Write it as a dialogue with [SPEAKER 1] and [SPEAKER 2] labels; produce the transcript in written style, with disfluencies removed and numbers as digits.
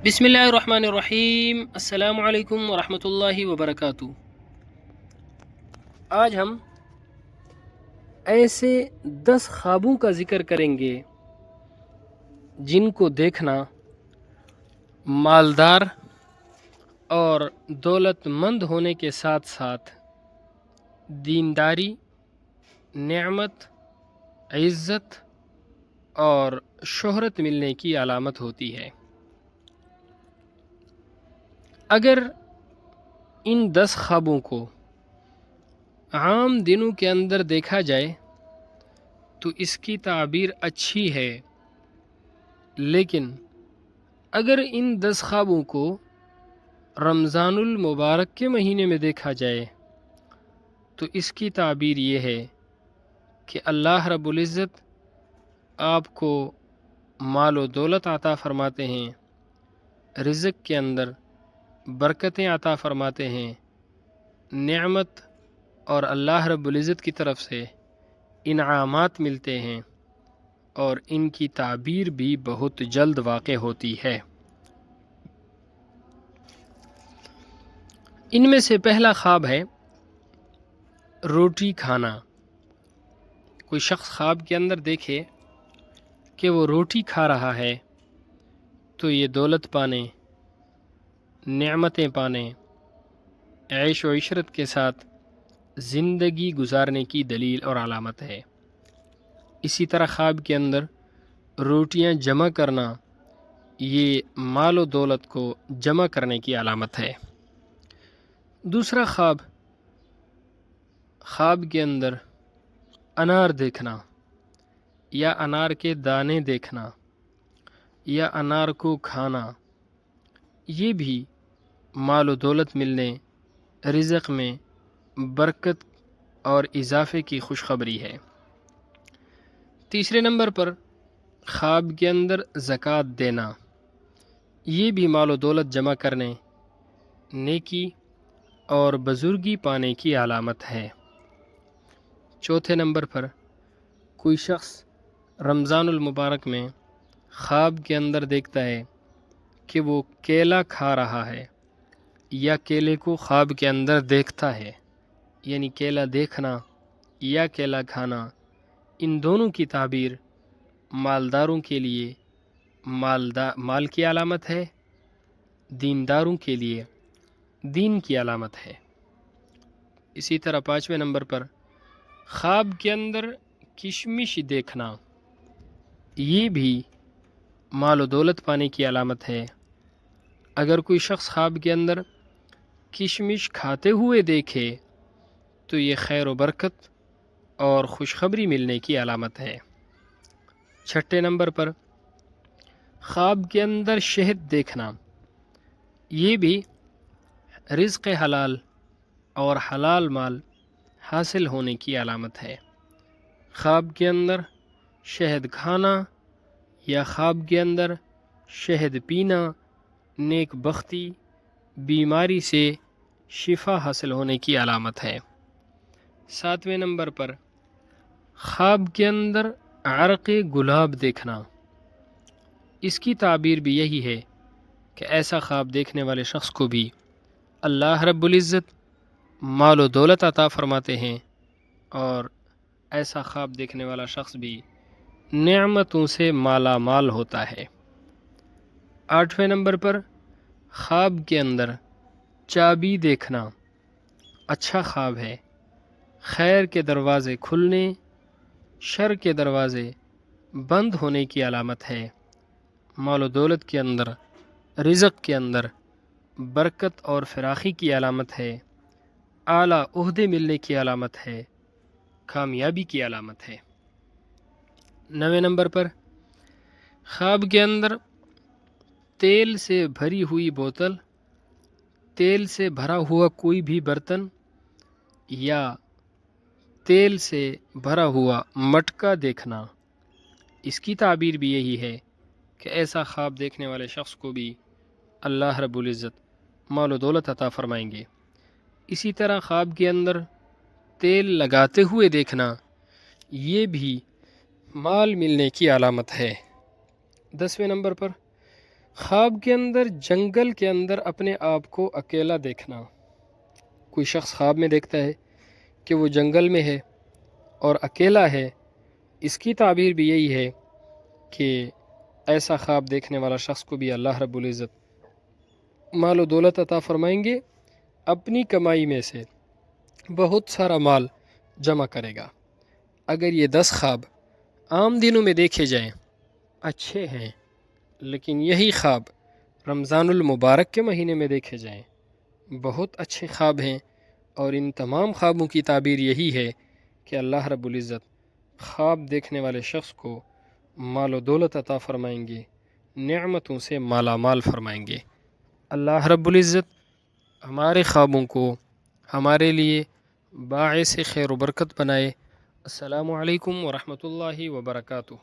[SPEAKER 1] بسم اللہ الرحمن الرحیم، السلام علیکم ورحمۃ اللہ وبرکاتہ۔ آج ہم ایسے 10 خوابوں کا ذکر کریں گے جن کو دیکھنا مالدار اور دولت مند ہونے کے ساتھ ساتھ دینداری، نعمت، عزت اور شہرت ملنے کی علامت ہوتی ہے۔ اگر ان 10 خوابوں کو عام دنوں کے اندر دیکھا جائے تو اس کی تعبیر اچھی ہے، لیکن اگر ان 10 خوابوں کو رمضان المبارک کے مہینے میں دیکھا جائے تو اس کی تعبیر یہ ہے کہ اللہ رب العزت آپ کو مال و دولت عطا فرماتے ہیں، رزق کے اندر برکتیں عطا فرماتے ہیں، نعمت اور اللہ رب العزت کی طرف سے انعامات ملتے ہیں، اور ان کی تعبیر بھی بہت جلد واقع ہوتی ہے۔ ان میں سے پہلا خواب ہے روٹی کھانا۔ کوئی شخص خواب کے اندر دیکھے کہ وہ روٹی کھا رہا ہے تو یہ دولت پانے، نعمتیں پانے، عیش و عشرت کے ساتھ زندگی گزارنے کی دلیل اور علامت ہے۔ اسی طرح خواب کے اندر روٹیاں جمع کرنا یہ مال و دولت کو جمع کرنے کی علامت ہے۔ دوسرا خواب کے اندر انار دیکھنا یا انار کے دانے دیکھنا یا انار کو کھانا، یہ بھی مال و دولت ملنے، رزق میں برکت اور اضافے کی خوشخبری ہے۔ تیسرے نمبر پر خواب کے اندر زکوٰۃ دینا، یہ بھی مال و دولت جمع کرنے، نیکی اور بزرگی پانے کی علامت ہے۔ چوتھے نمبر پر کوئی شخص رمضان المبارک میں خواب کے اندر دیکھتا ہے کہ وہ کیلا کھا رہا ہے یا کیلے کو خواب کے اندر دیکھتا ہے، یعنی کیلا دیکھنا یا کیلا کھانا، ان دونوں کی تعبیر مالداروں کے لیے مال کی علامت ہے، دینداروں کے لیے دین کی علامت ہے۔ اسی طرح پانچویں نمبر پر خواب کے اندر کشمش دیکھنا، یہ بھی مال و دولت پانے کی علامت ہے۔ اگر کوئی شخص خواب کے اندر کشمش کھاتے ہوئے دیکھے تو یہ خیر و برکت اور خوشخبری ملنے کی علامت ہے۔ چھٹے نمبر پر خواب کے اندر شہد دیکھنا، یہ بھی رزق حلال اور حلال مال حاصل ہونے کی علامت ہے۔ خواب کے اندر شہد کھانا یا خواب کے اندر شہد پینا نیک بختی، بیماری سے شفا حاصل ہونے کی علامت ہے۔ ساتویں نمبر پر خواب کے اندر عرق گلاب دیکھنا، اس کی تعبیر بھی یہی ہے کہ ایسا خواب دیکھنے والے شخص کو بھی اللہ رب العزت مال و دولت عطا فرماتے ہیں، اور ایسا خواب دیکھنے والا شخص بھی نعمتوں سے مالا مال ہوتا ہے۔ آٹھویں نمبر پر خواب کے اندر چابی دیکھنا اچھا خواب ہے، خیر کے دروازے کھلنے، شر کے دروازے بند ہونے کی علامت ہے، مال و دولت کے اندر، رزق کے اندر برکت اور فراخی کی علامت ہے، اعلیٰ عہدے ملنے کی علامت ہے، کامیابی کی علامت ہے۔ 9 نمبر پر خواب کے اندر تیل سے بھری ہوئی بوتل، تیل سے بھرا ہوا کوئی بھی برتن یا تیل سے بھرا ہوا مٹکا دیکھنا، اس کی تعبیر بھی یہی ہے کہ ایسا خواب دیکھنے والے شخص کو بھی اللہ رب العزت مال و دولت عطا فرمائیں گے۔ اسی طرح خواب کے اندر تیل لگاتے ہوئے دیکھنا، یہ بھی مال ملنے کی علامت ہے۔ 10ویں نمبر پر خواب کے اندر جنگل کے اندر اپنے آپ کو اکیلا دیکھنا. کوئی شخص خواب میں دیکھتا ہے کہ وہ جنگل میں ہے اور اکیلا ہے. اس کی تعبیر بھی یہی ہے کہ ایسا خواب دیکھنے والا شخص کو بھی اللہ رب العزت مال و دولت عطا فرمائیں گے. اپنی کمائی میں سے بہت سارا مال جمع کرے گا. اگر یہ 10 خواب عام دنوں میں دیکھے جائیں اچھے ہیں، لیکن یہی خواب رمضان المبارک کے مہینے میں دیکھے جائیں بہت اچھے خواب ہیں. اور ان تمام خوابوں کی تعبیر یہی ہے کہ اللہ رب العزت خواب دیکھنے والے شخص کو مال و دولت عطا فرمائیں گے، نعمتوں سے مالا مال فرمائیں گے. اللہ رب العزت ہمارے خوابوں کو ہمارے لیے باعث خیر و برکت بنائے. السلام علیکم ورحمۃ اللہ وبرکاتہ.